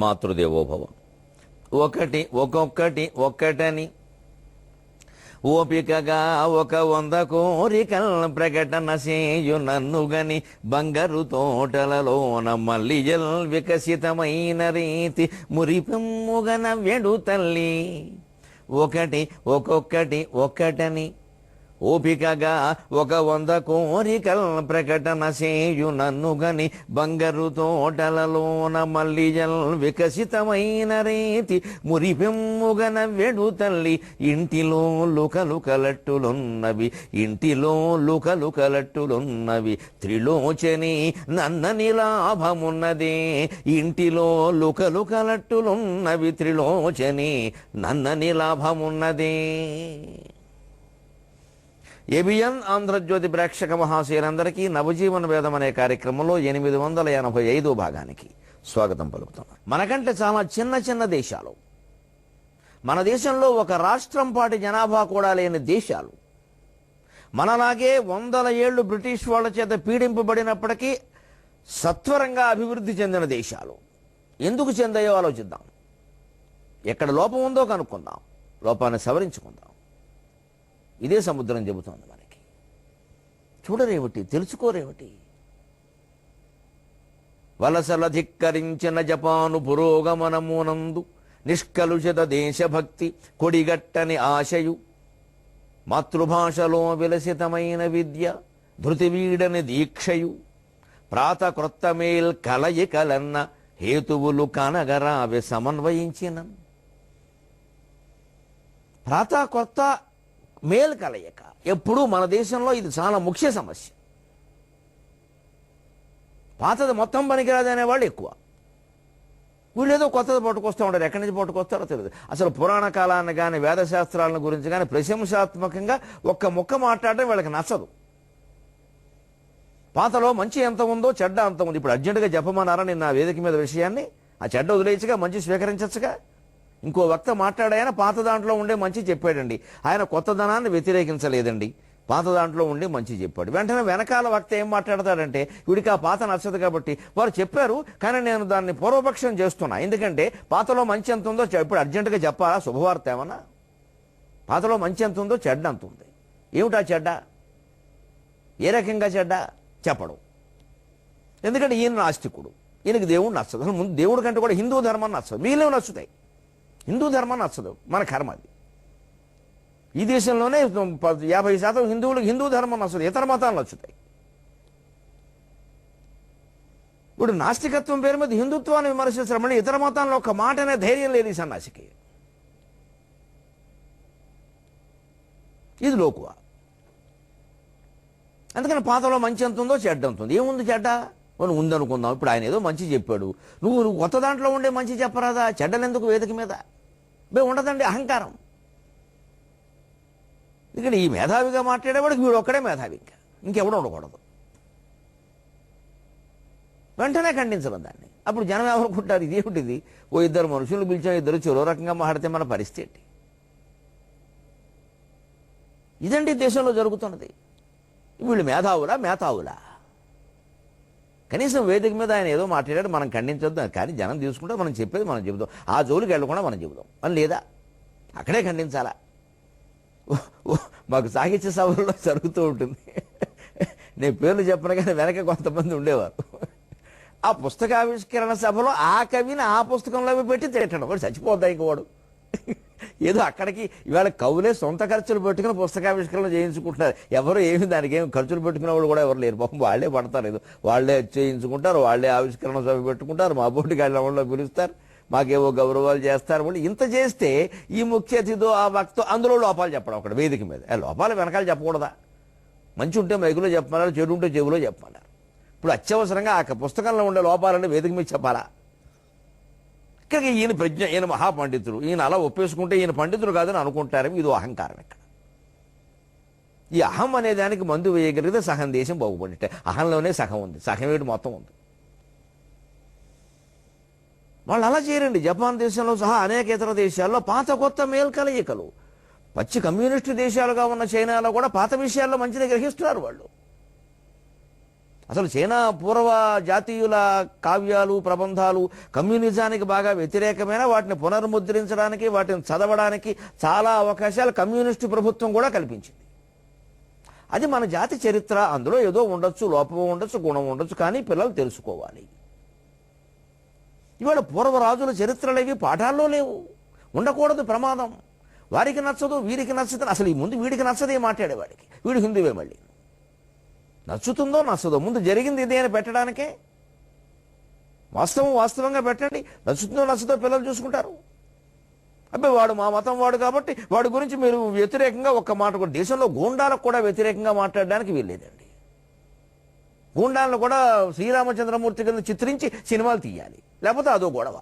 మాతృదేవోభవ. ఒకటి ఒక్కొక్కటి ఒక్కటని ఓపికగా 100 కోరికల్ ప్రకటన చేయు నన్నుగని బంగారు తోటలలోన మల్లిజల్ వికసితమైన రీతి మురిపెమ్ముగన వెడు తల్లి. ఒకటి ఒక్కొక్కటి ఒక్కటని ఓపికగా 100 కోరికల్ ప్రకటన చేయు నన్నుగని బంగారు తోటలలోన మల్లిజల్ వికసితమైన రీతి మురిపెమ్ముగన వెడు తల్లి. ఇంటిలో లుకలుకలట్టులున్నవి ఇంటిలో లుకలుకలట్టులున్నవి త్రిలోచని నన్నని లాభమున్నదే. ఇంటిలో లుకలుకలట్టులున్నవి త్రిలోచని నన్నని లాభమున్నదే. ఏబిఎన్ ఆంధ్రజ్యోతి ప్రేక్షక మహాశయులందరికీ నవజీవన వేదం అనే కార్యక్రమంలో 885 భాగానికి స్వాగతం పలుకుతున్నాం. మనకంటే చాలా చిన్న చిన్న దేశాలు, మన దేశంలో ఒక రాష్ట్రం పాటి జనాభా కూడా లేని దేశాలు, మనలాగే 100 ఏళ్లు బ్రిటిష్ వాళ్ళ చేత పీడింపబడినప్పటికీ సత్వరంగా అభివృద్ధి చెందిన దేశాలు ఎందుకు చెందాయో ఆలోచిద్దాం. ఎక్కడ లోపం ఉందో కనుక్కుందాం, లోపాన్ని సవరించుకుందాం. ఇదే సముద్రం చెబుతోంది మనకి. చూడరేమిటి, తెలుసుకోరేమిటి? వలసలధిక్కరించిన జపాను పురోగమనమునందు నిష్కలుషిత దేశభక్తి కొడిగట్టని ఆశయు మాతృభాషలో విలసితమైన విద్య ధృతివీడని దీక్షయు ప్రాత క్రొత్త మేల్ కలయికలన్న హేతువులు కనగరావి సమన్వయించిన. ప్రాత కొత్త మేల్ కలయిక ఎప్పుడూ మన దేశంలో ఇది చాలా ముఖ్య సమస్య. పాతది మొత్తం పనికిరాదు అనేవాళ్ళు ఎక్కువ. వీళ్ళు ఏదో కొత్తది పట్టుకొస్తూ ఉంటారు. ఎక్కడి నుంచి పట్టుకొస్తారో తెలియదు. అసలు పురాణ కాలాన్ని కానీ వేదశాస్త్రాలను గురించి కానీ ప్రశంసాత్మకంగా ఒక్క ముక్క మాట్లాడడం వీళ్ళకి నచ్చదు. పాతలో మంచి ఎంత ఉందో చెడ్డ అంత ఉంది. ఇప్పుడు అర్జెంటుగా చెప్పమన్నారా నిన్న వేదిక మీద విషయాన్ని? ఆ చెడ్డ వదిలేయచ్చుగా, మంచి స్వీకరించచ్చుగా. ఇంకో వక్త మాట్లాడాయన పాత దాంట్లో ఉండే మంచి చెప్పాడండి. ఆయన కొత్తదనాన్ని వ్యతిరేకించలేదండి, పాత దాంట్లో ఉండి మంచి చెప్పాడు. వెంటనే వెనకాల వక్త ఏం మాట్లాడతాడంటే వీడికి ఆ పాత నచ్చదు కాబట్టి వారు చెప్పారు కానీ నేను దాన్ని పూర్వపక్షం చేస్తున్నా. ఎందుకంటే పాతలో మంచి ఎంత ఉందో ఇప్పుడు అర్జెంటుగా చెప్పాలా? శుభవార్త ఏమన్నా? పాతలో మంచి ఎంత ఉందో చెడ్డ అంత ఉంది. ఏమిటా చెడ్డ? ఏ రకంగా చెడ్డ చెప్పడం. ఎందుకంటే ఈయన నాస్తికుడు, ఈయనకి దేవుడు నచ్చదు. అసలు ముందు దేవుడి కంటే కూడా హిందూ ధర్మం నచ్చదు. మిగిలినవి నచ్చుతాయి, హిందూ ధర్మం నచ్చదు. మన కర్మ అది. ఈ దేశంలోనే 50% హిందువులకు హిందూ ధర్మం నచ్చదు, ఇతర మతాలు నచ్చుతాయి. ఇప్పుడు నాస్తికత్వం పేరు మీద హిందుత్వాన్ని విమర్శించడం, మళ్ళీ ఇతర మతాల్లో ఒక మాట అనే ధైర్యం లేదు ఈ సన్నాసికి. ఇది లోకువ. అందుకని పాతలో మంచి ఎంత ఉందో చెడ్డ ఎంత ఉంది. ఏముంది చెడ్డ? మనం ఉందనుకుందాం. ఇప్పుడు ఆయన ఏదో మంచి చెప్పాడు, నువ్వు కొత్త దాంట్లో ఉండే మంచి చెప్పరాదా? చెడ్డలు ఎందుకు వేదిక మీద? ఉండదండి అహంకారం. ఇక్కడ ఈ మేధావిగా మాట్లాడేవాడికి వీడు ఒక్కడే మేధావి, ఇంకెవడో ఉండకూడదు. వెంటనే ఖండించడం దాన్ని. అప్పుడు జనం ఎవరుకుంటారు? ఇదేమిటిది? ఓ ఇద్దరు మనుషులు పిలిచాం, ఇద్దరు చెరో రకంగా మాట్లాడితే మన పరిస్థితి ఏంటి? ఇదండి దేశంలో జరుగుతున్నది. వీళ్ళు మేధావులా? కనీసం వేదిక మీద ఆయన ఏదో మాట్లాడాడు, మనం ఖండించొద్దు. కానీ జనం తీసుకుంటే మనం చెప్పేది మనం చెబుదాం, ఆ జోలికి వెళ్లకుండా మనం చెబుదాం అని లేదా? అక్కడే ఖండించాలా? మాకు సాహిత్య సభల్లో జరుగుతూ ఉంటుంది. నేను పేర్లు చెప్పను కానీ వెనక కొంతమంది ఉండేవారు. ఆ పుస్తకావిష్కరణ సభలో ఆ కవిని ఆ పుస్తకంలో పెట్టి తిట్టడం. వాడు చచ్చిపోద్దా ఇంకోవాడు? ఏదో అక్కడికి ఇవాళ కవులే సొంత ఖర్చులు పెట్టుకుని పుస్తకావిష్కరణ చేయించుకుంటున్నారు. ఎవరు ఏమి దానికి ఏమి ఖర్చులు పెట్టుకునే వాళ్ళు కూడా ఎవరు లేరు. పాపం వాళ్ళే పడతారు, ఏదో వాళ్ళే చేయించుకుంటారు, వాళ్ళే ఆవిష్కరణ సభ పెట్టుకుంటారు, మా బోటికి వాళ్ళ పిలుస్తారు, మాకేవో గౌరవాలు చేస్తారు. వాళ్ళు ఇంత చేస్తే ఈ ముఖ్య అతిథో ఆ వక్తో అందులో లోపాలు చెప్పడం అక్కడ వేదిక మీద. లోపాలు వెనకాల చెప్పకూడదా? మంచి ఉంటే మైకులో చెప్పమన్నారు, చెడు ఉంటే చెవులో చెప్పమన్నారు. ఇప్పుడు అత్యవసరంగా ఆ పుస్తకంలో ఉండే లోపాలని వేదిక మీద చెప్పాలా? ఇక్కడికి ఈయన ప్రజ్ఞ, ఈయన మహాపండితుడు, ఈయన అలా ఒప్పేసుకుంటే ఈయన పండితుడు కాదని అనుకుంటారేమో. ఇది అహంకారం. ఇక్కడ ఈ అహం అనే దానికి మందు వేయగలిగితే సగం దేశం బాగుపడితే. అహంలోనే సగం ఉంది, సగం ఏడు మొత్తం ఉంది. వాళ్ళు అలా చేయరండి. జపాన్ దేశంలో సహా అనేక ఇతర దేశాల్లో పాత కొత్త మేల్ కలయికలు. పచ్చి కమ్యూనిస్టు దేశాలుగా ఉన్న చైనాలో కూడా పాత విషయాల్లో మంచిని గ్రహిస్తున్నారు వాళ్ళు. అసలు చైనా పూర్వ జాతీయుల కావ్యాలు ప్రబంధాలు కమ్యూనిజానికి బాగా వ్యతిరేకమైన వాటిని పునర్ముద్రించడానికి వాటిని చదవడానికి చాలా అవకాశాలు కమ్యూనిస్టు ప్రభుత్వం కూడా కల్పించింది. అది మన జాతి చరిత్ర. అందులో ఏదో ఉండొచ్చు, లోపం ఉండొచ్చు, గుణం ఉండొచ్చు, కానీ పిల్లలు తెలుసుకోవాలి. ఇవాళ పూర్వరాజుల చరిత్రలేవి పాఠాల్లో లేవు. ఉండకూడదు, ప్రమాదం. వారికి నచ్చదు, వీరికి నచ్చదు. అసలు ఈ ముందు వీడికి నచ్చదే మాట్లాడేవాడికి, వీడు హిందువే. మళ్ళీ నచ్చుతుందో నచ్చదో ముందు జరిగింది ఇదే అని పెట్టడానికే. వాస్తవంగా పెట్టండి. నచ్చుతుందో నచ్చదో పిల్లలు చూసుకుంటారు. అబ్బాయి వాడు మా మతం వాడు కాబట్టి వాడి గురించి మీరు వ్యతిరేకంగా ఒక్క మాట కూడా. దేశంలో గూండాలకు కూడా వ్యతిరేకంగా మాట్లాడడానికి వీల్లేదండి. గూండాలను కూడా శ్రీరామచంద్రమూర్తి కింద చిత్రించి సినిమాలు తీయాలి, లేకపోతే అదో గొడవ.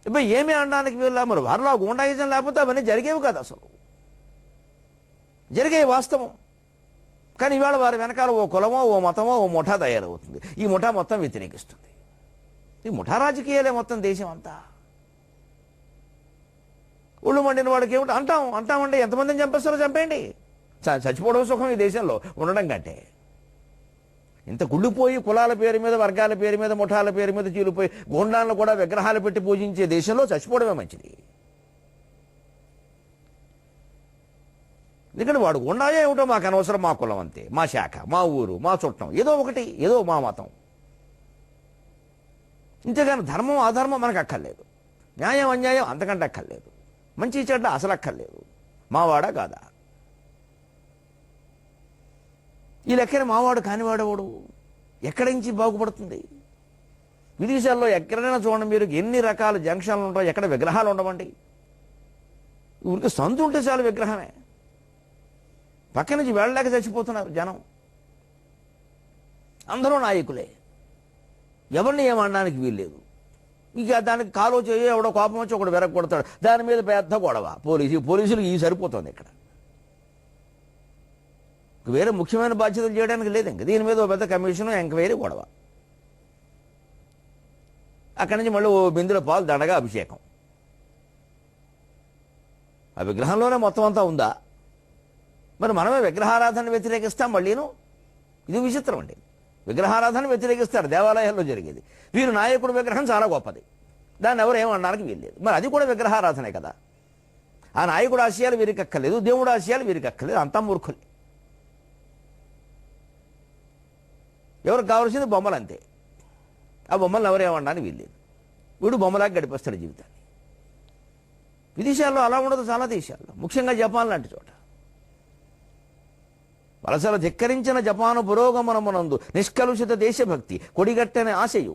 అబ్బాయి ఏమి అనడానికి వీళ్ళ మరి వారిలో గూండాయిజం లేకపోతే అవన్నీ జరిగేవి కాదు. అసలు జరిగే వాస్తవం. కానీ ఇవాళ వారి వెనకాల ఓ కులమో, ఓ మతమో, ఓ ముఠా తయారవుతుంది. ఈ ముఠా మొత్తం వ్యతిరేకిస్తుంది. ఈ ముఠా రాజకీయాలే మొత్తం దేశం అంతా. ఒళ్ళు మండిన వాడికి ఏమిటి అంటామండి. ఎంతమందిని చంపేస్తారో చంపేయండి. చచ్చిపోవడం సుఖం ఈ దేశంలో ఉండడం కంటే. ఇంత కుళ్ళిపోయి కులాల పేరు మీద, వర్గాల పేరు మీద, ముఠాల పేరు మీద చీలిపోయి గోండాలను కూడా విగ్రహాలు పెట్టి పూజించే దేశంలో చచ్చిపోవడమే మంచిది. ఎందుకంటే వాడు గుండాయో ఏమిటో మాకు అనవసరం. మా కులం అంతే, మా శాఖ, మా ఊరు, మా చుట్టం, ఏదో ఒకటి, ఏదో మా మతం. ఇంతేగాని ధర్మం అధర్మం మనకు అక్కర్లేదు. న్యాయం అన్యాయం అంతకంటే అక్కర్లేదు. మంచి చెడ్డ అసలు అక్కర్లేదు. మావాడా కాదా? ఈ లెక్కన మావాడు కానివాడేవాడు ఎక్కడి నుంచి బాగుపడుతుంది? విదేశాల్లో ఎక్కడైనా చూడండి మీరు, ఎన్ని రకాల జంక్షన్లు ఉంటాయి, ఎక్కడ విగ్రహాలు ఉండవండి. ఊరికి సంతు ఉంటే చాలు విగ్రహమే. పక్క నుంచి వెళ్ళలేక చచ్చిపోతున్నారు జనం. అందరూ నాయకులే, ఎవరిని ఏమనడానికి వీల్లేదు. ఇక దానికి కాలో చేయో ఎవడో కోపం వచ్చి ఒకడు వెరగొడతాడు, దాని మీద పెద్ద గొడవ. పోలీసులు ఈ సరిపోతుంది. ఇక్కడ వేరే ముఖ్యమైన బాధ్యతలు చేయడానికి లేదు. ఇంక దీని మీద ఓ పెద్ద కమిషను, ఎంక్వైరీ, గొడవ. అక్కడి నుంచి మళ్ళీ ఓ బిందుల పాలు దండగా అభిషేకం. ఆ విగ్రహంలోనే మొత్తం అంతా ఉందా? మరి మనమే విగ్రహారాధన వ్యతిరేకిస్తాం మళ్ళీను. ఇది విచిత్రం అండి. విగ్రహారాధన వ్యతిరేకిస్తారు దేవాలయాల్లో జరిగేది. వీరు నాయకుడు విగ్రహం చాలా గొప్పది, దాన్ని ఎవరు ఏమనడానికి వీల్లేదు. మరి అది కూడా విగ్రహారాధనే కదా. ఆ నాయకుడు ఆశయాలు వీరికి అక్కర్లేదు, దేవుడు ఆశయాలు వీరికి అక్కర్లేదు. అంతా మూర్ఖులే. ఎవరికి కావాల్సింది బొమ్మలు అంతే. ఆ బొమ్మలను ఎవరేమనడానికి వీల్లేదు. వీడు బొమ్మలాగా గడిపేస్తాడు జీవితాన్ని. విదేశాల్లో అలా ఉండదు. చాలా దేశాల్లో, ముఖ్యంగా జపాన్ లాంటి చోట. వలసలు ధిక్కరించిన జపాను పురోగమనమునందు నిష్కలుషిత దేశభక్తి కొడిగట్టని ఆశయు,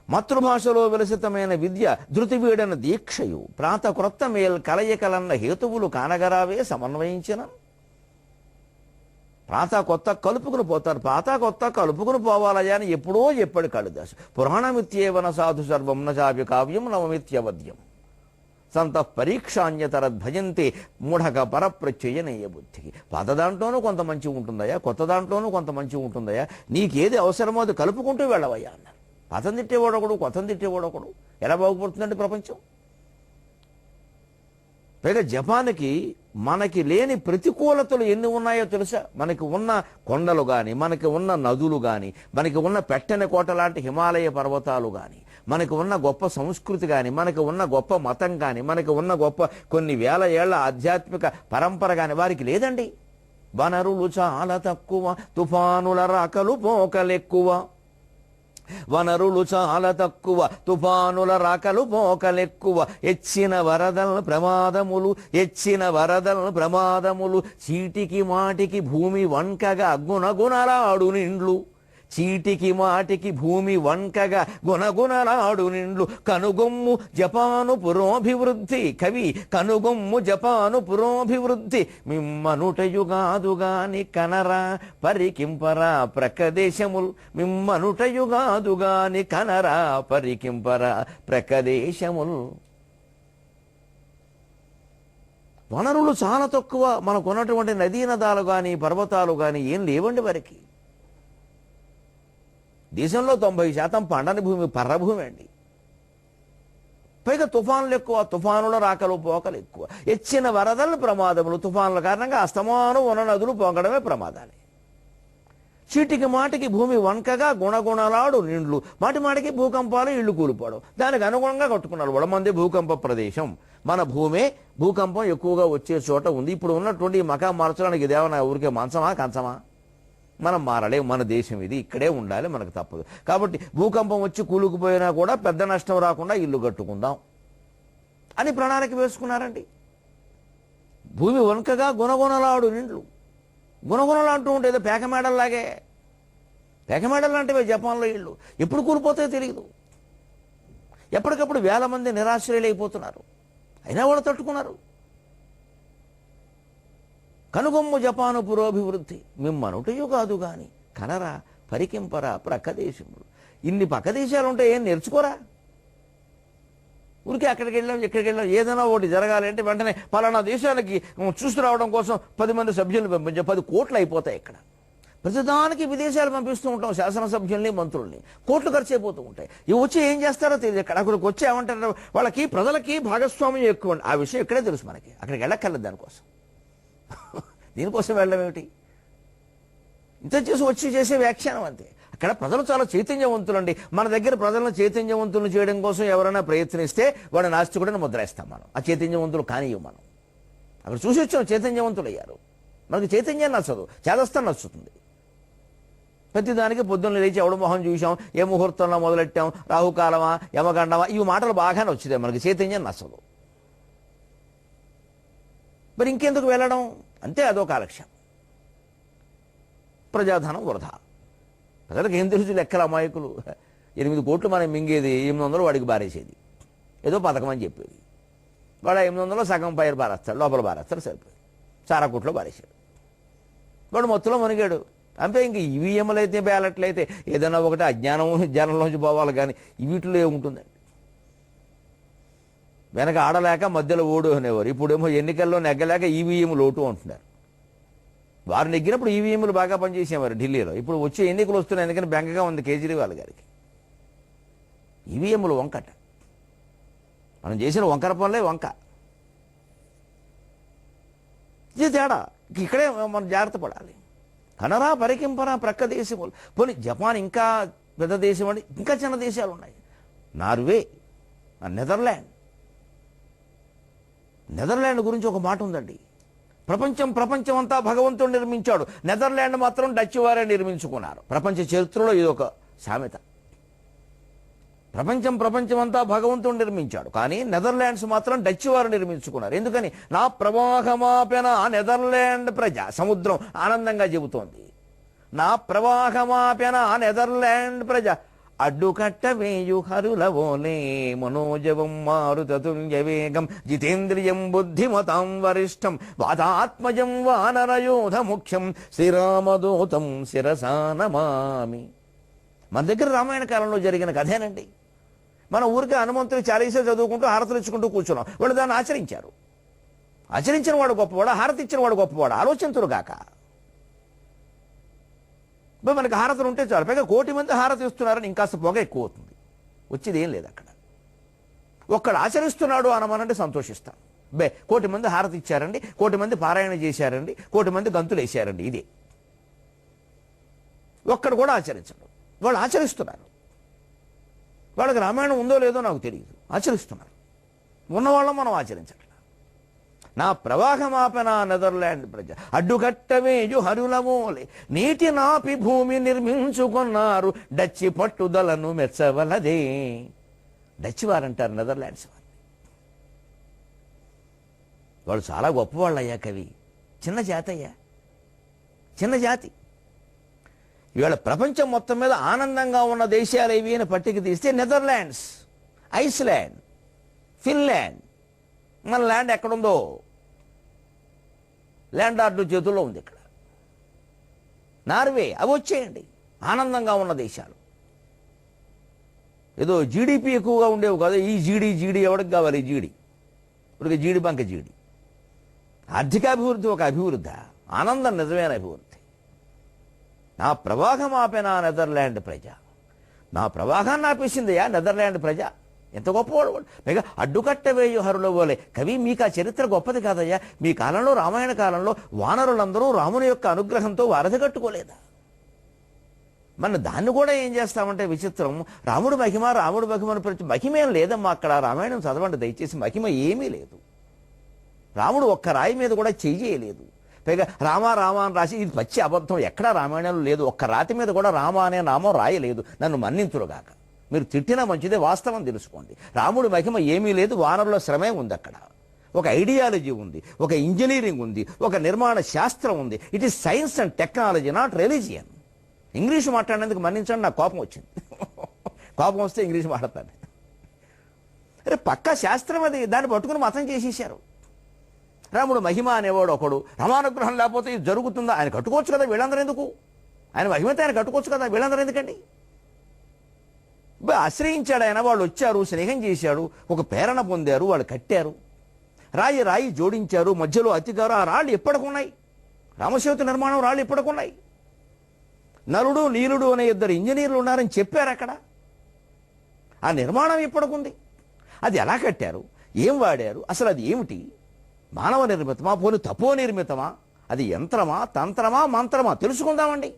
మాతృభాషలో విలసితమైన విద్య ధృతివీడన దీక్షయు, ప్రాత క్రొత్త మేల్ కలయికలన్న హేతువులు కానగరావే సమన్వయించిన. ప్రాత కొత్త కలుపుకుని పోతారు. ప్రాత కొత్త కలుపుకుని పోవాలయ్యా అని ఎప్పుడో చెప్పాడు కాళిదాసు. పురాణమిత్యేవన సాధు సర్వం నచాపి కావ్యం నవమిత్యవద్యం సంత పరీక్షాన్యతరద్భజంతే మూఢక పరప్రత్యయనేయ బుద్ధికి. పాత దాంట్లోనూ కొంత మంచి ఉంటుందయా, కొత్త దాంట్లోనూ కొంత మంచి ఉంటుందయా, నీకేది అవసరమో అది కలుపుకుంటూ వెళ్ళవయ్యా అన్నారు. పాతం తిట్టేవాడొకడు, కొత్తం తిట్టేవాడొకడు, ఎలా బాగుపడుతుందండి ప్రపంచం? పైగా జపాన్కి మనకి లేని ప్రతికూలతలు ఎన్ని ఉన్నాయో తెలుసా? మనకి ఉన్న కొండలు కానీ, మనకి ఉన్న నదులు కానీ, మనకి ఉన్న పెట్టని కోట లాంటి హిమాలయ పర్వతాలు కానీ, మనకి ఉన్న గొప్ప సంస్కృతి కానీ, మనకి ఉన్న గొప్ప మతం కానీ, మనకి ఉన్న గొప్ప కొన్ని వేల ఏళ్ల ఆధ్యాత్మిక పరంపర కానీ వారికి లేదండి. వనరులు చాలా తక్కువ, తుఫానుల రాకలు పోకలెక్కువ. వనరులు చాలా తక్కువ, తుఫానుల రాకలు పోకలెక్కువ. ఎచ్చిన వరదలను ప్రమాదములు చీటికి మాటికి భూమి వంకగా గుణగుణలాడు నిండ్లు. చీటికి మాటికి భూమి వంకగా గుణగుణలాడు నిండ్లు. కనుగొమ్ము జపాను పురోభివృద్ధి కవి, కనుగొమ్ము జపాను పురోభివృద్ధి. మిమ్మనుటయుగాదుగాని కనరా పరికింపరా ప్రకదేశముల్. మిమ్మనుటయుగాదుగాని కనరా పరికింపరా ప్రకదేశముల్. వనరులు చాలా తక్కువ. మనకున్నటువంటి నదీ నదాలు కానీ, పర్వతాలు కానీ ఏం లేవండి వారికి. దేశంలో 90% పండని భూమి, పర్రభూమి అండి. పైగా తుఫానులు ఎక్కువ, తుఫానుల రాకలు పోకలు ఎక్కువ, ఎచ్చిన వరదలు ప్రమాదములు, తుఫానుల కారణంగా అస్తమానం ఉన్న నదులు పొంగడమే ప్రమాదాలే. చీటికి మాటికి భూమి వంకగా గుణగుణలాడు నిండ్లు, మాటి మాటికి భూకంపాలు, ఇళ్లు కూలిపోవడం, దానికి అనుగుణంగా కట్టుకున్నారు. వడమంది భూకంప ప్రదేశం, మన భూమే భూకంపం ఎక్కువగా వచ్చే చోట ఉంది. ఇప్పుడు ఉన్నటువంటి ఈ మకా మార్చడానికి ఇదేమన్నా ఊరికే మంచమా కంచమా? మనం మారలేం, మన దేశం ఇది, ఇక్కడే ఉండాలి, మనకు తప్పదు. కాబట్టి భూకంపం వచ్చి కూలుకుపోయినా కూడా పెద్ద నష్టం రాకుండా ఇల్లు కట్టుకుందాం అని ప్రణాళిక వేసుకున్నారండి. భూమి వంకగా గుణగుణలాడు నిండ్లు, గుణగుణలు అంటూ ఉంటే ఏదో పేకమేడల్లాగే, పేకమేడలు లాంటివే జపాన్లో ఇళ్ళు. ఎప్పుడు కూలిపోతాయో తెలియదు. ఎప్పటికప్పుడు వేల మంది నిరాశ్రయులైపోతున్నారు, అయినా వాళ్ళు తట్టుకున్నారు. కనుగొమ్ము జపాను పురోభివృద్ధి మిమ్మనుటయు కాదు గాని కనరా పరికింపరా ప్రక్క దేశములు. ఇన్ని పక్క దేశాలు ఉంటే ఏం నేర్చుకోరా? ఊరికే అక్కడికి వెళ్ళాం ఇక్కడికి వెళ్ళాం, ఏదైనా ఒకటి జరగాలి అంటే వెంటనే పలానా దేశానికి చూసి రావడం కోసం 10 మంది సభ్యులను పంపించాం, 10 కోట్లు అయిపోతాయి. ఇక్కడ ప్రతిదానికి విదేశాలు పంపిస్తూ ఉంటాం, శాసనసభ్యుల్ని మంత్రుల్ని, కోట్లు ఖర్చు అయిపోతూ ఉంటాయి. ఇవి వచ్చి ఏం చేస్తారో తెలియదు. అక్కడికి వచ్చి ఏమంటారు, వాళ్ళకి ప్రజలకి భాగస్వామ్యం ఎక్కువ. ఆ విషయం ఇక్కడే తెలుసు మనకి, అక్కడికి వెళ్ళక్కర్లేదు దానికోసం. దీనికోసం వెళ్ళడం ఏమిటి? ఇంత చేసి వచ్చి చేసే వ్యాఖ్యానం అంతే. అక్కడ ప్రజలు చాలా చైతన్యవంతులండి. మన దగ్గర ప్రజలను చైతన్యవంతులను చేయడం కోసం ఎవరైనా ప్రయత్నిస్తే వాడు నాస్తికుడిని ముద్రేస్తాం మనం. ఆ చైతన్యవంతులు కానివ్వం మనం. అక్కడ చూసి వచ్చాం, చైతన్యవంతులు అయ్యారు. మనకి చైతన్యం నచ్చదు, చేదస్తం నచ్చుతుంది. ప్రతిదానికి పొద్దున్న లేచి ఎవడు మొహం చూసాం, ఏ ముహూర్తంలో మొదలెట్టాం, రాహుకాలమా యమగండమా, ఇవి మాటలు బాగానే వచ్చింది. మనకి చైతన్యం నచ్చదు. మరి ఇంకెందుకు వెళ్ళడం అంటే అదో కాలక్షేపం, ప్రజాధనం వృధా. ప్రజలకు ఏం తెలుసు, లెక్కల అమాయకులు. 8 కోట్లు మనం మింగేది, 800 వాడికి బారేసేది, ఏదో పథకం అని చెప్పేది. వాడు 800 సగం పైరు బారేస్తాడు, లోపల బారేస్తాడు, సరిపోయి చారా కోట్లో బారేసాడు. వాడు మొత్తంలో మునిగాడు అంతే. ఇంక ఈవీఎంలు అయితే బ్యాలెట్లు అయితే ఏదైనా ఒకటి అజ్ఞానం జనంలోంచి పోవాలి, కానీ వీటిలో ఏముంటుందండి? వెనక ఆడలేక మధ్యలో ఓడు అనేవారు, ఇప్పుడేమో ఎన్నికల్లో నెగ్గలేక ఈవీఎం లోటు అంటున్నారు. వారు నెగ్గినప్పుడు ఈవీఎంలు బాగా పనిచేసేవారు ఢిల్లీలో. ఇప్పుడు వచ్చే ఎన్నికలు వస్తున్నాయి, ఎందుకని బెంగగా ఉంది కేజ్రీవాల్ గారికి. ఈవీఎంలు వంకట, మనం చేసిన వంకర పనులే వంక. ఇది తేడా. ఇక్కడే మనం జాగ్రత్త పడాలి. కనరా పరికింపరా ప్రక్క దేశములు. పోనీ జపాన్ ఇంకా పెద్ద దేశం అండి, ఇంకా చిన్న దేశాలు ఉన్నాయి. నార్వే, నెదర్లాండ్ గురించి ఒక మాట ఉందండి. ప్రపంచం అంతా భగవంతుడు నిర్మించాడు, నెదర్లాండ్ మాత్రం డచ్ వారే నిర్మించుకున్నారు. ప్రపంచ చరిత్రలో ఇదొక సామెత. ప్రపంచం అంతా భగవంతుడు నిర్మించాడు, కానీ నెదర్లాండ్స్ మాత్రం డచ్ వారు నిర్మించుకున్నారు. ఎందుకని? నా ప్రవాహమాపెన నెదర్లాండ్ ప్రజ. సముద్రం ఆనందంగా చెబుతోంది, నా ప్రవాహమాపెన నెదర్లాండ్ ప్రజ అడ్డుకట్ట వేయు హరులవోలే మనోజవం మారుతతుల్య వేగం జితేంద్రియం బుద్ధిమతాం వరిష్టం వాతాత్మజం వానరయోధ ముఖ్యం శ్రీరామదూతం శిరసా నమామి. మన దగ్గర రామాయణ కాలంలో జరిగిన కథేనండి. మన ఊరికి హనుమంతుని చాలీసే చదువుకుంటూ హారతులు ఇచ్చుకుంటూ కూర్చున్నాం. వాళ్ళు దాన్ని ఆచరించారు. ఆచరించిన వాడు గొప్పవాడు, హారతి ఇచ్చిన వాడు గొప్పవాడు. ఆలోచింతురుగాక. మనకి హారతులు ఉంటే చాలు, పైగా 1 కోటి మంది హారతి ఇస్తున్నారని ఇంకాస్త పొగ ఎక్కువ అవుతుంది. వచ్చేది ఏం లేదు అక్కడ. ఒక్కడు ఆచరిస్తున్నాడు అనమనంటే సంతోషిస్తాం. 1 కోటి మంది హారతి ఇచ్చారండి, 1 కోటి మంది పారాయణ చేశారండి, 1 కోటి మంది గంతులు వేశారండి. ఇదే. ఒక్కడు కూడా ఆచరించడు. వాళ్ళు ఆచరిస్తున్నారు. వాళ్ళకి రామాయణం ఉందో లేదో నాకు తెలియదు, ఆచరిస్తున్నారు. ఉన్నవాళ్ళం మనం ఆచరించట్లా. నా ప్రవాహమాపన నెదర్లాండ్ ప్రజ అడ్డుకట్టవేజు హరులమోలే నీటి నాపి భూమి నిర్మించుకున్నారు డచ్చి పట్టుదలను మెచ్చవలదే. డచ్ వారంటారు నెదర్లాండ్స్ వారు. వాళ్ళు చాలా గొప్పవాళ్ళు అయ్యా కవి. చిన్న జాతి అయ్యా, చిన్న జాతి. ఇవాళ ప్రపంచం మొత్తం మీద ఆనందంగా ఉన్న దేశాలు ఏవి అని పట్టిక తీస్తే నెదర్లాండ్స్, ఐస్లాండ్, ఫిన్లాండ్. మన ల్యాండ్ ఎక్కడుందో, ల్యాండ్ ఆర్డర్ చేతుల్లో ఉంది ఇక్కడ. నార్వే, అవి వచ్చేయండి. ఆనందంగా ఉన్న దేశాలు. ఏదో జీడిపి ఎక్కువగా ఉండేవి కాదు. ఈ జీడి ఎవరికి కావాలి? ఈ జీడి ఇప్పుడు జీడి బంక జీడి. ఆర్థికాభివృద్ధి ఒక అభివృద్ధి, ఆనందం నిజమైన అభివృద్ధి. నా ప్రవాహం ఆపేనా నెదర్లాండ్ ప్రజ. నా ప్రవాహాన్ని ఆపేసిందయా నెదర్లాండ్ ప్రజ. ఎంత గొప్పవాడు వాడు. పైగా అడ్డుకట్ట వేయు హరుల వలె. కవి, మీకు ఆ చరిత్ర గొప్పది కాదయ్యా. మీ కాలంలో, రామాయణ కాలంలో వానరులందరూ రాముని యొక్క అనుగ్రహంతో వారధి కట్టుకోలేదా? మన దాన్ని కూడా ఏం చేస్తామంటే విచిత్రం, రాముడు మహిమను ప్రతి మహిమేం లేదమ్మా అక్కడ. రామాయణం చదవండి దయచేసి, మహిమ ఏమీ లేదు. రాముడు ఒక్క రాయి మీద కూడా చెయ్యలేదు. పైగా రామ అని రాసి, ఇది పచ్చి అబద్ధం. ఎక్కడా రామాయణంలో లేదు. ఒక్క రాతి మీద కూడా రామ అనే నామం రాయలేదు. నన్ను మన్నించురుగాక. మీరు తిట్టినా మంచిదే, వాస్తవం తెలుసుకోండి. రాముడి మహిమ ఏమీ లేదు. వానరుల శ్రమే ఉంది అక్కడ. ఒక ఐడియాలజీ ఉంది, ఒక ఇంజనీరింగ్ ఉంది, ఒక నిర్మాణ శాస్త్రం ఉంది. It is science and technology, not religion. English మాట్లాడినందుకు మన్నించండి, నాకు కోపం వచ్చింది. కోపం వస్తే ఇంగ్లీష్ మాట్లాడతాను. అరే పక్కా శాస్త్రం అది, దాన్ని పట్టుకుని మతం చేసేసారు. రాముడు మహిమ అనేవాడు ఒకడు. రామానుగ్రహం లేకపోతే ఇది జరుగుతుందా? ఆయన కట్టుకోవచ్చు కదా, వీళ్ళందరూ ఎందుకు? ఆయన మహిమతో ఆయన కట్టుకోవచ్చు కదా, వీళ్ళందరూ ఎందుకండి? ఆశ్రయించాడు ఆయన, వాళ్ళు వచ్చారు, స్నేహం చేశాడు, ఒక ప్రేరణ పొందారు, వాళ్ళు కట్టారు, రాయి జోడించారు, మధ్యలో అతిగారు. ఆ రాళ్ళు ఎప్పటికున్నాయి? రామసేతు నిర్మాణం రాళ్ళు ఎప్పటికున్నాయి? నలుడు నీలుడు అనే ఇద్దరు ఇంజనీర్లు ఉన్నారని చెప్పారు అక్కడ. ఆ నిర్మాణం ఎప్పటికుంది? అది ఎలా కట్టారు? ఏం వాడారు? అసలు అది ఏమిటి? మానవ నిర్మితమా, పోనీ తపో నిర్మితమా? అది యంత్రమా, తంత్రమా, మంత్రమా? తెలుసుకుందామండి.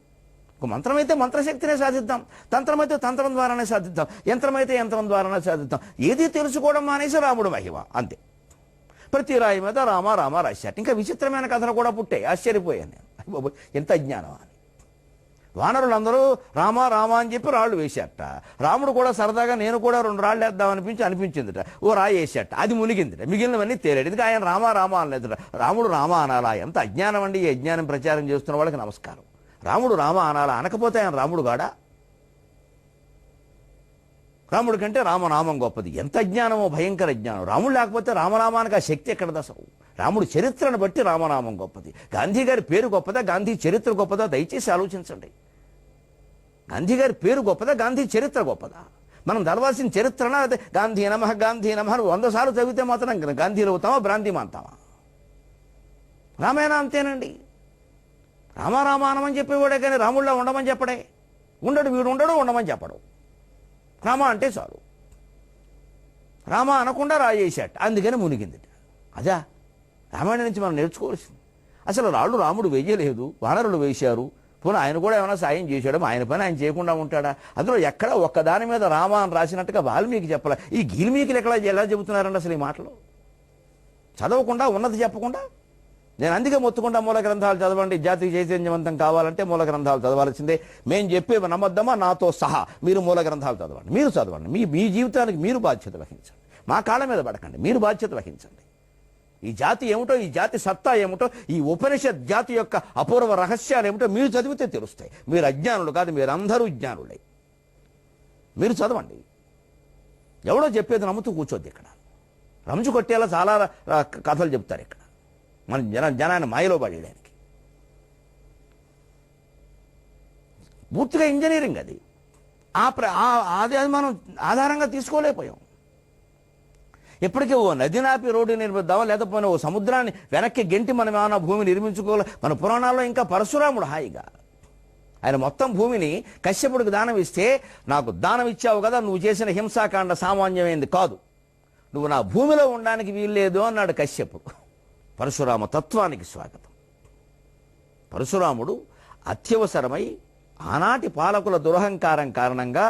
ఒక మంత్రం అయితే మంత్రశక్తినే సాధిద్దాం, తంత్రం అయితే తంత్రం ద్వారానే సాధిద్దాం, యంత్రం అయితే యంత్రం ద్వారానే సాధిద్దాం. ఏది తెలుసుకోవడం మానేసి రాముడు మహిమ అంతే. ప్రతి రాయి మీద రామ రాశారు. ఇంకా విచిత్రమైన కథలు కూడా పుట్టాయి. ఆశ్చర్యపోయాను నేను, ఎంత అజ్ఞానం అని. వానరులందరూ రామ అని చెప్పి రాళ్ళు వేశాట. రాముడు కూడా సరదాగా నేను కూడా 2 రాళ్ళు వేద్దాం అనిపించిందిట. ఓ రాయి వేసాట, అది మునిగిందిట. మిగిలినవన్నీ తేలాడు. ఎందుకు ఆయన రామ అనలేదుట. రాముడు రామ అనాలా? ఎంత అజ్ఞానం అండి. ఈ అజ్ఞానం ప్రచారం చేస్తున్న వాళ్ళకి నమస్కారం. రాముడు రామ అనాలా? అనకపోతే ఆయన రాముడు గాడా? రాముడి కంటే రామనామం గొప్పది. ఎంత అజ్ఞానమో, భయంకర జ్ఞానం. రాముడు లేకపోతే రామనామానికి ఆ శక్తి ఎక్కడది అసలు? రాముడు చరిత్రను బట్టి రామనామం గొప్పది. గాంధీ గారి పేరు గొప్పదా, గాంధీ చరిత్ర గొప్పదా? దయచేసి ఆలోచించండి. గాంధీ గారి పేరు గొప్పదా, గాంధీ చరిత్ర గొప్పదా? మనం చదవాల్సిన చరిత్రన అదే గాంధీ నమః 100 సార్లు చదివితే మాత్రం గాంధీలో అవుతామా, భ్రాంతి మాంతామా? రామాయణ అంతేనండి. రామానమని చెప్పేవాడే కానీ రాముడిలా ఉండమని చెప్పడే. వీడు ఉండడు, ఉండమని చెప్పడు. రామ అంటే చాలు. రామ అనకుండా రాయేశాట, అందుకని మునిగిందిట. అదా రామాయణం నుంచి మనం నేర్చుకోవాల్సింది. అసలు రాళ్ళు రాముడు వేయలేదు, వానరులు వేశారు. పోనీ ఆయన కూడా ఏమైనా సాయం చేశాడు, ఆయన పని ఆయన చేయకుండా ఉంటాడా? అందులో ఎక్కడ ఒక్కదాని మీద రామ అని రాసినట్టుగా వాల్మీకి చెప్పాల. ఈ గీల్మీకిలు ఎలా చెబుతున్నారండి అసలు ఈ మాటలు? చదవకుండా, ఉన్నది చెప్పకుండా. నేను అందుకే మొత్తుకుండా మూల గ్రంథాలు చదవండి, జాతికి చైతన్యవంతం కావాలంటే మూల గ్రంథాలు చదవాల్సిందే. మేము చెప్పే నమ్మద్దమా నాతో సహా మీరు మూల గ్రంథాలు చదవండి. మీరు చదవండి, మీ జీవితానికి మీరు బాధ్యత వహించండి. మా కాళ్ళ మీద పడకండి, మీరు బాధ్యత వహించండి. ఈ జాతి ఏమిటో, ఈ జాతి సత్తా ఏమిటో, ఈ ఉపనిషత్ జాతి యొక్క అపూర్వ రహస్యాలు ఏమిటో మీరు చదివితే తెలుస్తాయి. మీరు అజ్ఞానులు కాదు, మీరు అందరూ జ్ఞానులే. మీరు చదవండి. ఎవడో చెప్పేది నమ్ముతూ కూర్చోద్ది. ఇక్కడ రంజు కొట్టేలా చాలా కథలు చెప్తారు ఇక్కడ, మన జనాన్ని మాయలో పడేయడానికి. పూర్తిగా ఇంజనీరింగ్ అది. అది మనం ఆధారంగా తీసుకోలేకపోయాం. ఎప్పటికీ ఓ నది నాపి రోడ్డు నిర్మిద్దామా, లేకపోతే ఓ సముద్రాన్ని వెనక్కి గెంటి మనం ఏమైనా భూమి నిర్మించుకోవాలి. మన పురాణాల్లో ఇంకా పరశురాముడు హాయిగా ఆయన మొత్తం భూమిని కశ్యపుడికి దానం ఇస్తే, నాకు దానం ఇచ్చావు కదా, నువ్వు చేసిన హింసాకాండ సామాన్యమైంది కాదు, నువ్వు నా భూమిలో ఉండడానికి వీల్లేదు అన్నాడు కశ్యపుడు. పరశురామ తత్వానికి స్వాగతం. పరశురాముడు అత్యవసరమై ఆనాటి పాలకుల దురహంకారం కారణంగా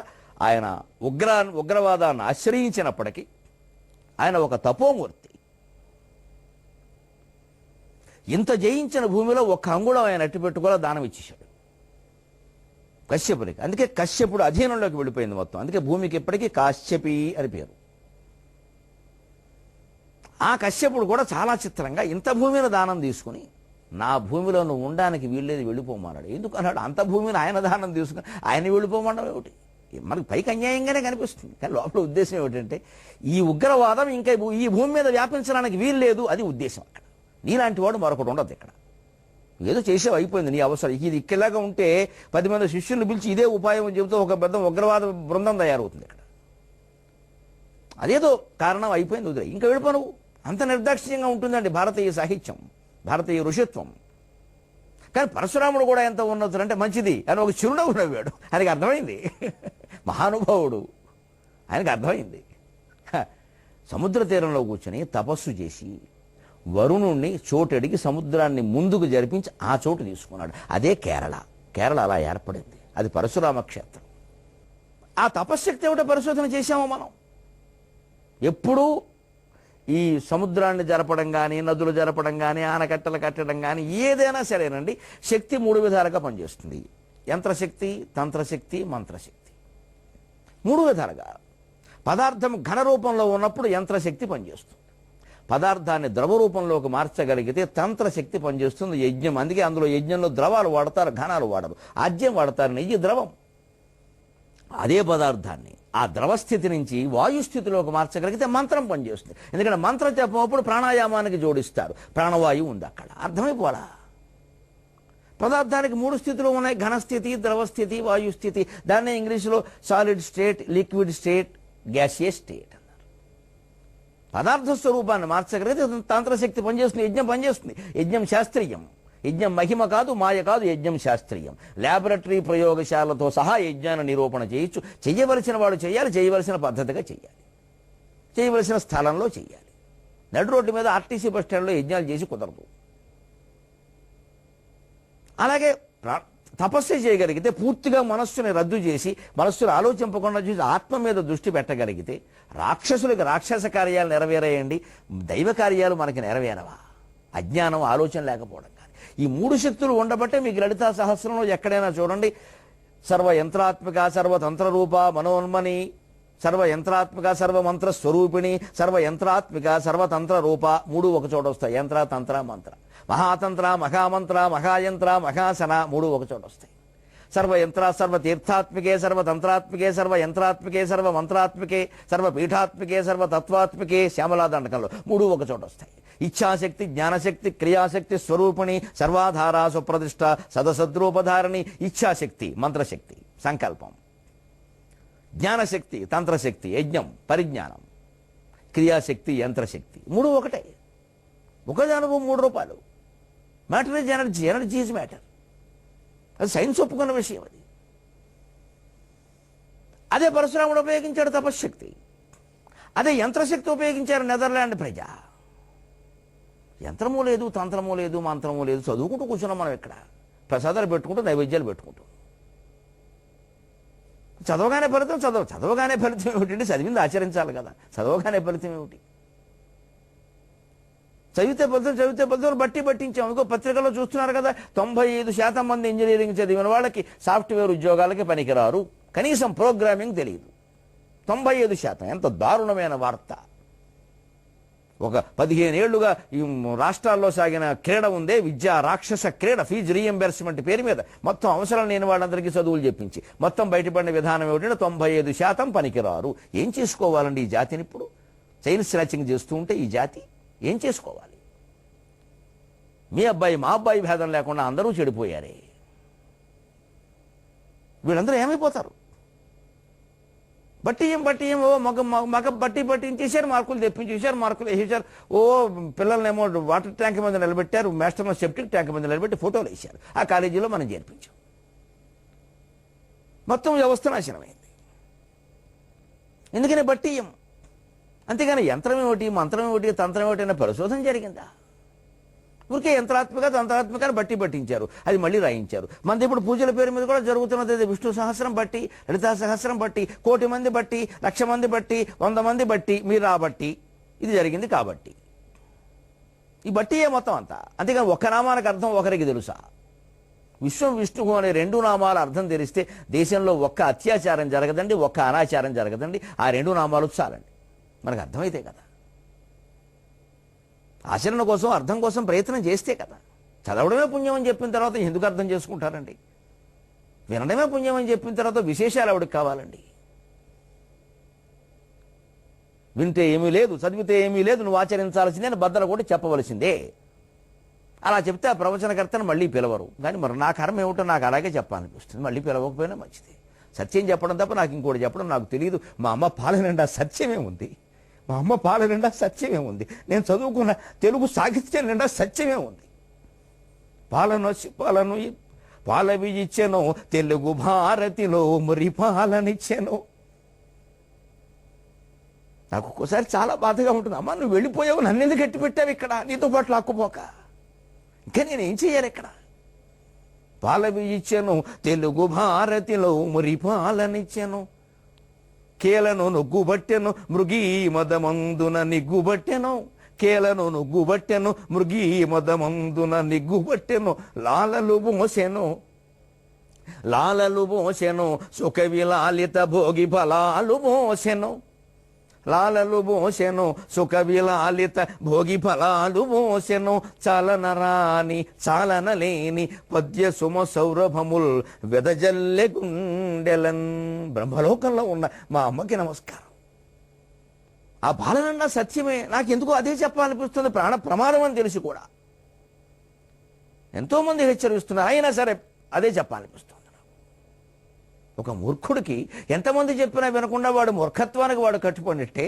ఆయన ఉగ్రవాదాన్ని ఆశ్రయించినప్పటికీ ఆయన ఒక తపోమూర్తి. ఇంత జయించిన భూమిలో ఒక్క అంగుళం ఆయన అట్టి పెట్టుకోలే, దానం ఇచ్చేశాడు కశ్యపుడికి. అందుకే కశ్యపుడు అధీనంలోకి వెళ్ళిపోయింది మొత్తం. అందుకే భూమికి ఇప్పటికీ కాశ్యపి అని పేరు. ఆ కశ్యపుడు కూడా చాలా చిత్రంగా ఇంత భూమిని దానం తీసుకుని, నా భూమిలో నువ్వు ఉండడానికి వీల్లేదు, వెళ్ళిపోమన్నాడు. ఎందుకు అన్నాడు? అంత భూమిని ఆయన దానం తీసుకుని ఆయన వెళ్ళిపోమన్నాడు ఏమిటి? మనకు పైకి అన్యాయంగానే కనిపిస్తుంది, కానీ లోపల ఉద్దేశం ఏమిటంటే ఈ ఉగ్రవాదం ఇంకా ఈ భూమి మీద వ్యాపించడానికి వీల్లేదు, అది ఉద్దేశం. అక్కడ నీలాంటి వాడు మరొకటి ఉండదు. ఇక్కడ ఏదో చేసేవి అయిపోయింది, నీ అవసరం ఇది ఇక్కలాగా ఉంటే 10 మంది శిష్యులను పిలిచి ఇదే ఉపాయం చెబుతూ ఒక పెద్ద ఉగ్రవాద బృందం తయారవుతుంది ఇక్కడ. అదేదో కారణం అయిపోయింది, వదిలే, ఇంకా వెళ్ళిపో నువ్వు. అంత నిర్దాక్షిణ్యంగా ఉంటుందండి భారతీయ సాహిత్యం, భారతీయ ఋషిత్వం. కానీ పరశురాముడు కూడా ఎంత ఉన్నతుడంటే మంచిది అని ఒక చిరునవ్వు నవ్వాడు. ఆయనకి అర్థమైంది, మహానుభావుడు, ఆయనకు అర్థమైంది. సముద్ర తీరంలో కూర్చొని తపస్సు చేసి వరుణుణ్ణి చోటడిగి సముద్రాన్ని ముందుకు జరిపించి ఆ చోటు తీసుకున్నాడు. అదే కేరళ. కేరళ అలా ఏర్పడింది. అది పరశురామ క్షేత్రం. ఆ తపశ్శక్తి ఏమిటో పరిశోధన చేశాము మనం. ఎప్పుడూ ఈ సముద్రాన్ని జరపడం కానీ, నదులు జరపడం కానీ, ఆనకట్టలు కట్టడం కానీ ఏదైనా సరేనండి, శక్తి 3 విధాలుగా పనిచేస్తుంది. యంత్రశక్తి, తంత్రశక్తి, మంత్రశక్తి. 3 విధాలుగా. పదార్థం ఘన రూపంలో ఉన్నప్పుడు యంత్రశక్తి పనిచేస్తుంది. పదార్థాన్ని ద్రవ రూపంలోకి మార్చగలిగితే తంత్రశక్తి పనిచేస్తుంది. యజ్ఞం, అందుకే అందులో యజ్ఞంలో ద్రవాలు వాడతారు, ఘనాలు వాడరు. ఆజ్యం వాడతారు, నెయ్యి ద్రవం. అదే పదార్థాన్ని ఆ ద్రవస్థితి నుంచి వాయుస్థితిలోకి మార్చగలిగితే మంత్రం పనిచేస్తుంది. ఎందుకంటే మంత్రం చెప్పినప్పుడు ప్రాణాయామానికి జోడిస్తారు. ప్రాణవాయువు ఉంది అక్కడ. అర్థమైపోలా. పదార్థానికి 3 స్థితులు ఉన్నాయి: ఘనస్థితి, ద్రవస్థితి, వాయుస్థితి. దాన్నే ఇంగ్లీష్లో solid state, liquid state, gaseous state అన్నారు. పదార్థ స్వరూపాన్ని మార్చగలిగితే తంత్రశక్తి పనిచేస్తుంది, యజ్ఞం పనిచేస్తుంది. యజ్ఞం శాస్త్రీయం. యజ్ఞం మహిమ కాదు, మాయ కాదు, యజ్ఞం శాస్త్రీయం. ల్యాబొరేటరీ ప్రయోగశాలతో సహా యజ్ఞాన్ని నిరూపణ చేయొచ్చు. చేయవలసిన వాడు చేయాలి, చేయవలసిన పద్ధతిగా చేయాలి, చేయవలసిన స్థలంలో చేయాలి. నడు రోడ్డు మీద ఆర్టీసీ బస్ స్టాండ్లో యజ్ఞాలు చేసి కుదరదు. అలాగే తపస్సు చేయగలిగితే, పూర్తిగా మనస్సుని రద్దు చేసి, మనస్సును ఆలోచింపకుండా చూసి ఆత్మ మీద దృష్టి పెట్టగలిగితే, రాక్షసులకు రాక్షస కార్యాలు నెరవేరేయండి, దైవ కార్యాలు మనకి నెరవేరవా? అజ్ఞానం, ఆలోచన లేకపోవడం. ఈ 3 శక్తులు ఉండబట్టే మీకు లలితా సహస్రంలో ఎక్కడైనా చూడండి, సర్వయంత్రాత్మిక, సర్వతంత్ర రూప, మనోన్మని, సర్వయంత్రాత్మిక, సర్వమంత్ర స్వరూపిణి, సర్వయంత్రాత్మిక, సర్వతంత్ర రూప. 3 ఒక చోట వస్తాయి. యంత్ర, తంత్ర, మంత్ర. మహాతంత్ర, మహామంత్ర, మహాయంత్ర, మహాసన 3 ఒక చోట వస్తాయి. సర్వయంత్ర, సర్వతీర్థాత్మికే, సర్వతంత్రాత్మికే, సర్వయంత్రాత్మికే, సర్వమంత్రాత్మికే, సర్వపీఠాత్మికే, సర్వతత్వాత్మికే శ్యామలా దండకంలో 3 ఒక చోట వస్తాయి. ఇచ్ఛాశక్తి, జ్ఞానశక్తి, క్రియాశక్తి స్వరూపిణి, సర్వాధారా సుప్రతిష్ఠ, సదసద్రూపధారిణి. ఇచ్ఛాశక్తి మంత్రశక్తి, సంకల్పం. జ్ఞానశక్తి, తంత్రశక్తి, యజ్ఞం, పరిజ్ఞానం. క్రియాశక్తి, యంత్రశక్తి. 3 ఒకటే. ఒకదానికి 3 రూపాలు. Matter is energy, energy is matter. అది సైన్స్ ఒప్పుకున్న విషయం. అది అదే పరశురాముడు ఉపయోగించాడు తపశ్శక్తి. అదే యంత్రశక్తి ఉపయోగించారు నెదర్లాండ్ ప్రజ. యంత్రము లేదు, తంత్రము లేదు, మంత్రము లేదు. చదువుకుంటూ కూర్చున్నాం మనం ఇక్కడ. ప్రసాదాలు పెట్టుకుంటూ, నైవేద్యాలు పెట్టుకుంటూ. చదవగానే ఫలితం, చదవగానే ఫలితం ఏమిటంటే చదివింది ఆచరించాలి కదా. చదవగానే ఫలితం ఏమిటి? చదివితే ఫలితం బట్టి పట్టించాం. ఇంకో పత్రికలో చూస్తున్నారు కదా, 95% మంది ఇంజనీరింగ్ చదివిన వాళ్ళకి సాఫ్ట్వేర్ ఉద్యోగాలకి పనికిరారు. కనీసం ప్రోగ్రామింగ్ తెలియదు. 95%. ఎంత దారుణమైన వార్త. ఒక 15 ఏళ్లుగా ఈ రాష్ట్రాల్లో సాగిన క్రీడ ఉందే, విద్యా రాక్షస క్రీడ. ఫీజు రీఎంబర్స్మెంట్ పేరు మీద మొత్తం అవసరం లేని వాళ్ళందరికీ చదువులు చెప్పించి మొత్తం బయటపడిన విధానం ఏమిటంటే 95% పనికిరారు. ఏం చేసుకోవాలండి ఈ జాతిని? ఇప్పుడు చైన్ స్నాచింగ్ చేస్తూ ఉంటే ఈ జాతి ఏం చేసుకోవాలి? మీ అబ్బాయి మా అబ్బాయి భేదం లేకుండా అందరూ చెడిపోయారే. వీళ్ళందరూ ఏమైపోతారు? బట్టియం మగ పట్టించేశారు, మార్కులు తెప్పించేశారు, మార్కులు వేసేశారు. పిల్లల్నేమో వాటర్ ట్యాంక్ మీద నిలబెట్టారు, మాస్టర్ను సెప్టిక్ ట్యాంక్ మీద నిలబెట్టి ఫోటోలు వేశారు. ఆ కాలేజీలో మనం చేర్పించాం. మొత్తం వ్యవస్థ నాశనమైంది. ఎందుకని బట్టియం. అంతేగాని యంత్రం ఏమిటి, మంత్రం ఏమిటి, తంత్రం ఏమిటి అనే పరిశోధన జరిగిందా? ఊరికే యంత్రాత్మక, తంత్రాత్మకాన్ని బట్టి పట్టించారు. అది మళ్ళీ రాయించారు. మనది ఇప్పుడు పూజల పేరు మీద కూడా జరుగుతున్నది. విష్ణు సహస్రం బట్టి, లలితా సహస్రం బట్టి, 1,000,000 మంది బట్టి, 1,00,000 మంది బట్టి, 100 మంది బట్టి, మీరు రాబట్టి ఇది జరిగింది కాబట్టి. ఈ బట్టియే మొత్తం అంతా. అంతేగాని ఒక్క నామానికి అర్థం ఒకరికి తెలుసా? విశ్వం విష్ణువు అనే 2 నామాల అర్థం తెలిస్తే దేశంలో ఒక్క అత్యాచారం జరగదండి, ఒక్క అనాచారం జరగదండి. ఆ 2 నామాలు చాలండి. మనకు అర్థమైతే కదా. ఆచరణ కోసం, అర్థం కోసం ప్రయత్నం చేస్తే కదా. చదవడమే పుణ్యం అని చెప్పిన తర్వాత ఎందుకు అర్థం చేసుకుంటారండి? వినడమే పుణ్యం అని చెప్పిన తర్వాత విశేషాలు ఎవడికి కావాలండి? వింటే ఏమీ లేదు, చదివితే ఏమీ లేదు, నువ్వు ఆచరించాల్సిందే అని బద్దలు కూడా చెప్పవలసిందే. అలా చెప్తే ఆ ప్రవచనకర్తను మళ్ళీ పిలవరు. కానీ మరి నా కర్మ ఏమిటో నాకు అలాగే చెప్పాలనిపిస్తుంది. మళ్ళీ పిలవకపోయినా మంచిది. సత్యం చెప్పడం తప్ప నాకు ఇంకోటి చెప్పడం నాకు తెలియదు. మా అమ్మ పాల నిండా సత్యమే ఉంది. మా అమ్మ పాల నిండా సత్యమే ఉంది. నేను చదువుకున్న తెలుగు సాహిత్యం నిండా సత్యమే ఉంది. పాలవి ఇచ్చెను తెలుగు భారతిలో మురి పాలనిచ్చెను. నాకు ఒక్కోసారి చాలా బాధగా ఉంటుంది. అమ్మా నువ్వు వెళ్ళిపోయావు, నన్ను ఎందుకు కట్టి పెట్టావు ఇక్కడ, నీతో పాటు లాక్కుపోక. ఇంకా నేను ఏం చెయ్యాలి ఇక్కడ? పాలవి ఇచ్చెను తెలుగు భారతిలో మురి పాలనిచ్చెను, కేలను నొగ్గుబట్టెను మృగీ మదమందున నిగ్గుబట్టెను, కేలను నొగ్గుబట్టెను మృగీ మదమందున నిగ్గుబట్టెను, లాలలు మోసెను సుఖ విలాలిత భోగి ఫలాలు మోసెను, లాలలు మోసెను సుఖ విలాలిత భోగి ఫలాలు మోసెను, చాలనరాని చాలనలేని పద్య సుమ సౌరభముల్ వెదజల్లె గుండెలన్. బ్రహ్మలోకంలో ఉన్న మా అమ్మకి నమస్కారం. ఆ బాలనన్న సత్యమే, నాకెందుకో అదే చెప్పాలనిపిస్తుంది. ప్రాణ ప్రమాదం అని తెలిసి కూడా ఎంతోమంది హెచ్చరిస్తున్నారు, అయినా సరే అదే చెప్పాలనిపిస్తుంది. ఒక మూర్ఖుడికి ఎంతమంది చెప్పినా వినకుండా వాడు మూర్ఖత్వానికి వాడు కట్టుబడినట్టే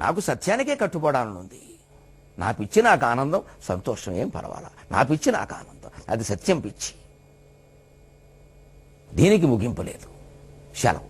నాకు సత్యానికే కట్టుబడాలనుంది. నా పిచ్చి నాకు ఆనందం, సంతోషం, ఏం పర్వాలా. నా పిచ్చి నాకు ఆనందం, అది సత్యం పిచ్చి. దీనికి ముగింపు లేదు. సెలవు.